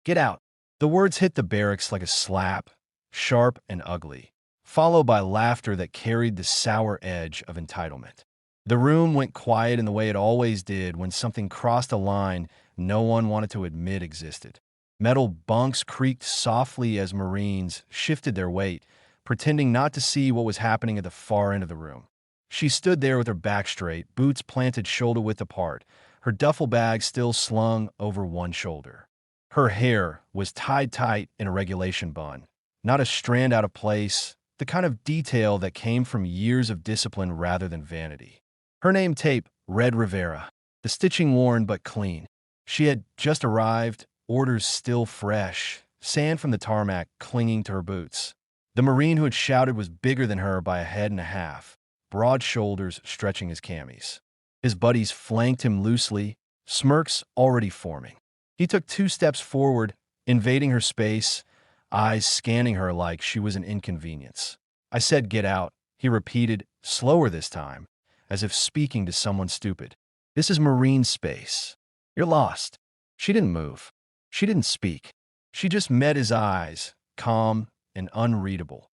Get out. The words hit the barracks like a slap, sharp and ugly, followed by laughter that carried the sour edge of entitlement. The room went quiet in the way it always did when something crossed a line no one wanted to admit existed. Metal bunks creaked softly as Marines shifted their weight, pretending not to see what was happening at the far end of the room. She stood there with her back straight, boots planted shoulder-width apart, her duffel bag still slung over one shoulder. Her hair was tied tight in a regulation bun, not a strand out of place, the kind of detail that came from years of discipline rather than vanity. Her name tape read Rivera, the stitching worn but clean. She had just arrived, orders still fresh, sand from the tarmac clinging to her boots. The Marine who had shouted was bigger than her by a head and a half, broad shoulders stretching his camis. His buddies flanked him loosely, smirks already forming. He took 2 steps forward, invading her space, eyes scanning her like she was an inconvenience. I said, "Get out," he repeated, slower this time, as if speaking to someone stupid. "This is Marine space. You're lost." She didn't move. She didn't speak. She just met his eyes, calm and unreadable.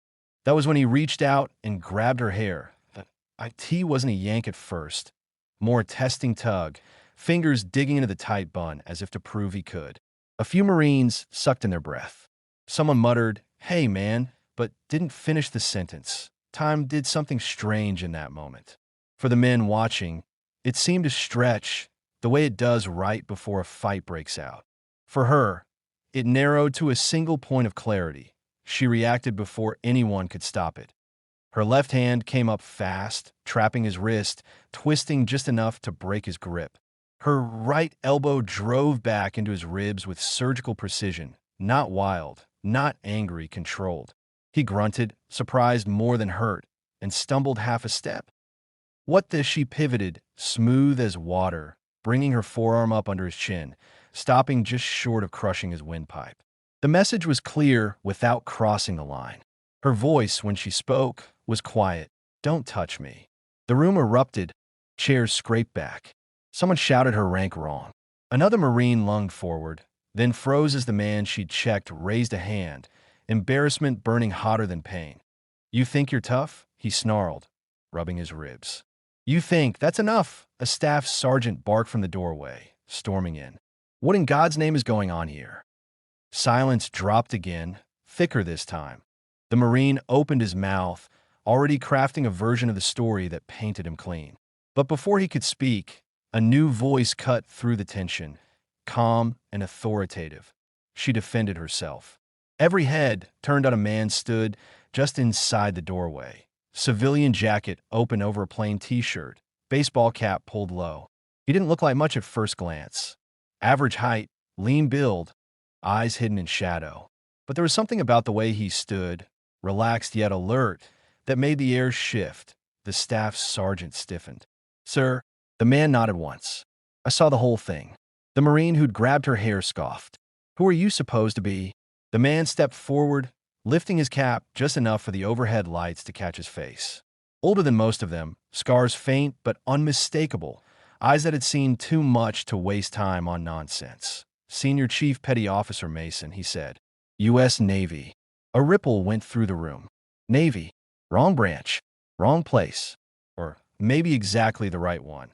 That was when he reached out and grabbed her hair. The IT wasn't a yank at first, more a testing tug, fingers digging into the tight bun as if to prove he could. A few Marines sucked in their breath. Someone muttered, "Hey, man," but didn't finish the sentence. Time did something strange in that moment. For the men watching, it seemed to stretch the way it does right before a fight breaks out. For her, it narrowed to a single point of clarity. She reacted before anyone could stop it. Her left hand came up fast, trapping his wrist, twisting just enough to break his grip. Her right elbow drove back into his ribs with surgical precision, not wild, not angry, controlled. He grunted, surprised more than hurt, and stumbled half a step. What this? She pivoted, smooth as water, bringing her forearm up under his chin, stopping just short of crushing his windpipe. The message was clear without crossing the line. Her voice, when she spoke, was quiet. "Don't touch me." The room erupted. Chairs scraped back. Someone shouted her rank wrong. Another Marine lunged forward, then froze as the man she'd checked raised a hand, embarrassment burning hotter than pain. "You think you're tough?" he snarled, rubbing his ribs. "You think that's enough?" A staff sergeant barked from the doorway, storming in. "What in God's name is going on here?" Silence dropped again, thicker this time. The Marine opened his mouth, already crafting a version of the story that painted him clean. But before he could speak, a new voice cut through the tension, calm and authoritative. She defended herself. Every head turned on a man stood just inside the doorway. Civilian jacket open over a plain t-shirt, baseball cap pulled low. He didn't look like much at first glance. Average height, lean build, eyes hidden in shadow. But there was something about the way he stood, relaxed yet alert, that made the air shift. The staff sergeant stiffened. "Sir," the man nodded once. "I saw the whole thing." The Marine who'd grabbed her hair scoffed. "Who are you supposed to be?" The man stepped forward, lifting his cap just enough for the overhead lights to catch his face. Older than most of them, scars faint but unmistakable, eyes that had seen too much to waste time on nonsense. "Senior Chief Petty Officer Mason," he said. "U.S. Navy." A ripple went through the room. Navy. Wrong branch. Wrong place. Or maybe exactly the right one.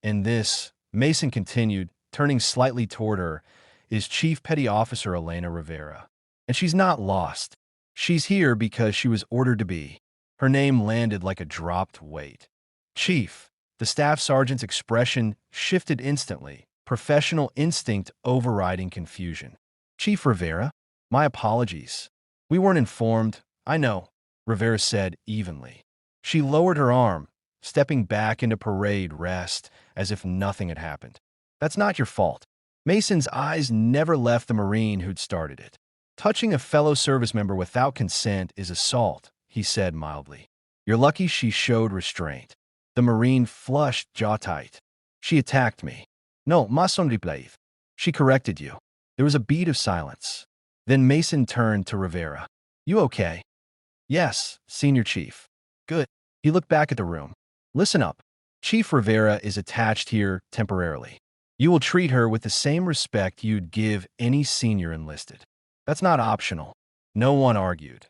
"And this," Mason continued, turning slightly toward her, "is Chief Petty Officer Elena Rivera. And she's not lost. She's here because she was ordered to be." Her name landed like a dropped weight. "Chief." The staff sergeant's expression shifted instantly, professional instinct overriding confusion. "Chief Rivera? My apologies. We weren't informed." "I know," Rivera said evenly. She lowered her arm, stepping back into parade rest as if nothing had happened. "That's not your fault." Mason's eyes never left the Marine who'd started it. "Touching a fellow service member without consent is assault," he said mildly. "You're lucky she showed restraint." The Marine flushed, jaw tight. "She attacked me." "No, mas on replay." "She corrected you." There was a beat of silence. Then Mason turned to Rivera. "You okay?" "Yes, Senior Chief." "Good." He looked back at the room. "Listen up. Chief Rivera is attached here temporarily. You will treat her with the same respect you'd give any senior enlisted. That's not optional. No one argued.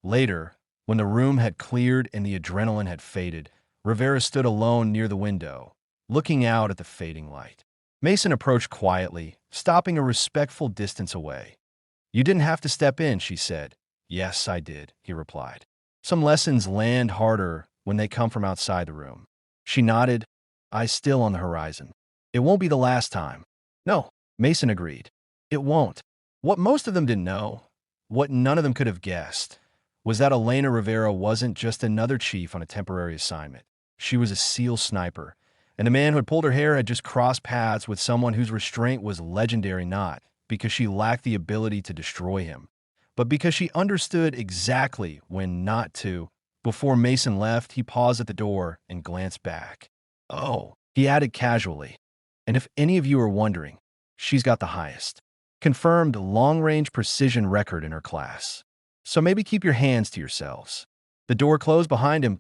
Later, when the room had cleared and the adrenaline had faded, Rivera stood alone near the window, looking out at the fading light. Mason approached quietly, stopping a respectful distance away. You didn't have to step in, she said. Yes, I did, he replied. Some lessons land harder when they come from outside the room. She nodded, eyes still on the horizon. It won't be the last time. No, Mason agreed. It won't. What most of them didn't know, what none of them could have guessed, was that Elena Rivera wasn't just another chief on a temporary assignment. She was a SEAL sniper, and the man who had pulled her hair had just crossed paths with someone whose restraint was legendary, not because she lacked the ability to destroy him, but because she understood exactly when not to. Before Mason left, he paused at the door and glanced back. Oh, he added casually, and if any of you are wondering, she's got the highest confirmed long-range precision record in her class. So maybe keep your hands to yourselves. The door closed behind him,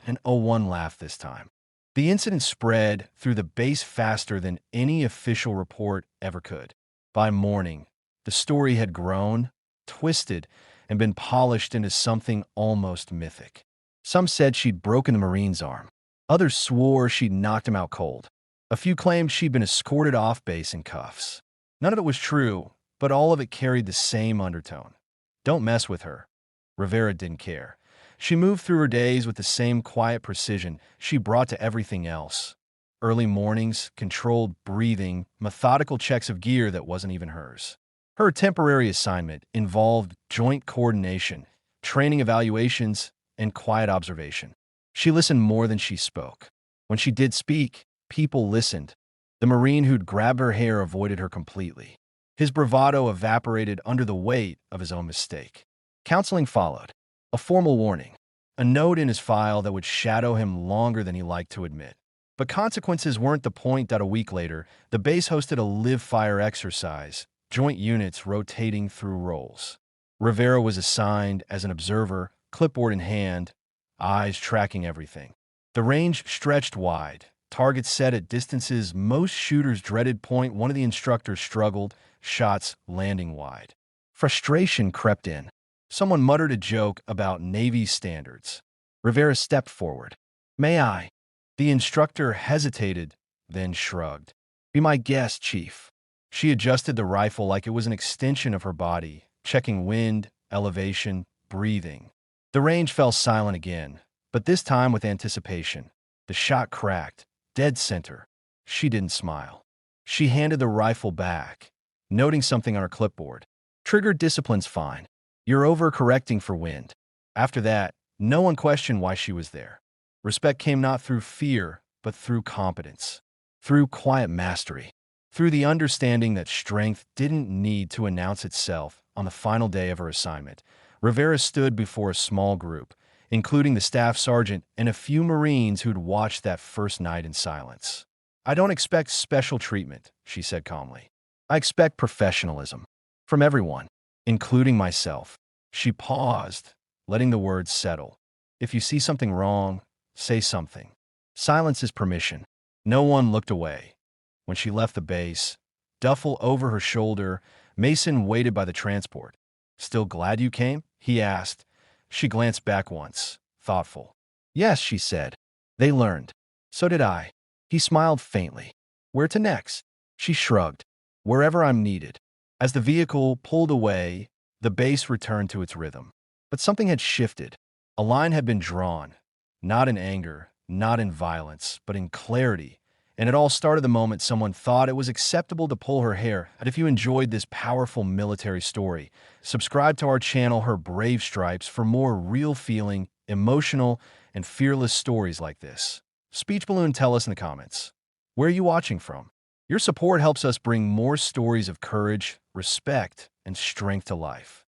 and O1 laughed this time. The incident spread through the base faster than any official report ever could. By morning, the story had grown, twisted, and been polished into something almost mythic. Some said she'd broken the Marine's arm. Others swore she'd knocked him out cold. A few claimed she'd been escorted off base in cuffs. None of it was true, but all of it carried the same undertone. Don't mess with her. Rivera didn't care. She moved through her days with the same quiet precision she brought to everything else. Early mornings, controlled breathing, methodical checks of gear that wasn't even hers. Her temporary assignment involved joint coordination, training evaluations, and quiet observation. She listened more than she spoke. When she did speak, people listened. The Marine who'd grabbed her hair avoided her completely. His bravado evaporated under the weight of his own mistake. Counseling followed. A formal warning. A note in his file that would shadow him longer than he liked to admit. But consequences weren't the point. A week later, the base hosted a live-fire exercise, joint units rotating through roles. Rivera was assigned as an observer, clipboard in hand, eyes tracking everything. The range stretched wide. Targets set at distances most shooters dreaded. Point one of the instructors struggled, shots landing wide. Frustration crept in. Someone muttered a joke about Navy standards. Rivera stepped forward. May I? The instructor hesitated, then shrugged. Be my guest, Chief. She adjusted the rifle like it was an extension of her body, checking wind, elevation, breathing. The range fell silent again, but this time with anticipation. The shot cracked. Dead center. She didn't smile. She handed the rifle back, noting something on her clipboard. Trigger discipline's fine. You're overcorrecting for wind. After that, no one questioned why she was there. Respect came not through fear, but through competence. Through quiet mastery. Through the understanding that strength didn't need to announce itself. On the final day of her assignment, Rivera stood before a small group, including the staff sergeant and a few Marines who'd watched that first night in silence. I don't expect special treatment, she said calmly. I expect professionalism. From everyone, including myself. She paused, letting the words settle. If you see something wrong, say something. Silence is permission. No one looked away. When she left the base, duffel over her shoulder, Mason waited by the transport. Still glad you came? He asked. She glanced back once, thoughtful. Yes, she said. They learned. So did I. He smiled faintly. Where to next? She shrugged. Wherever I'm needed. As the vehicle pulled away, the base returned to its rhythm. But something had shifted. A line had been drawn. Not in anger, not in violence, but in clarity. And it all started the moment someone thought it was acceptable to pull her hair. And if you enjoyed this powerful military story, subscribe to our channel, Her Brave Stripes, for more real feeling, emotional, and fearless stories like this. Speech Balloon, tell us in the comments. Where are you watching from? Your support helps us bring more stories of courage, respect, and strength to life.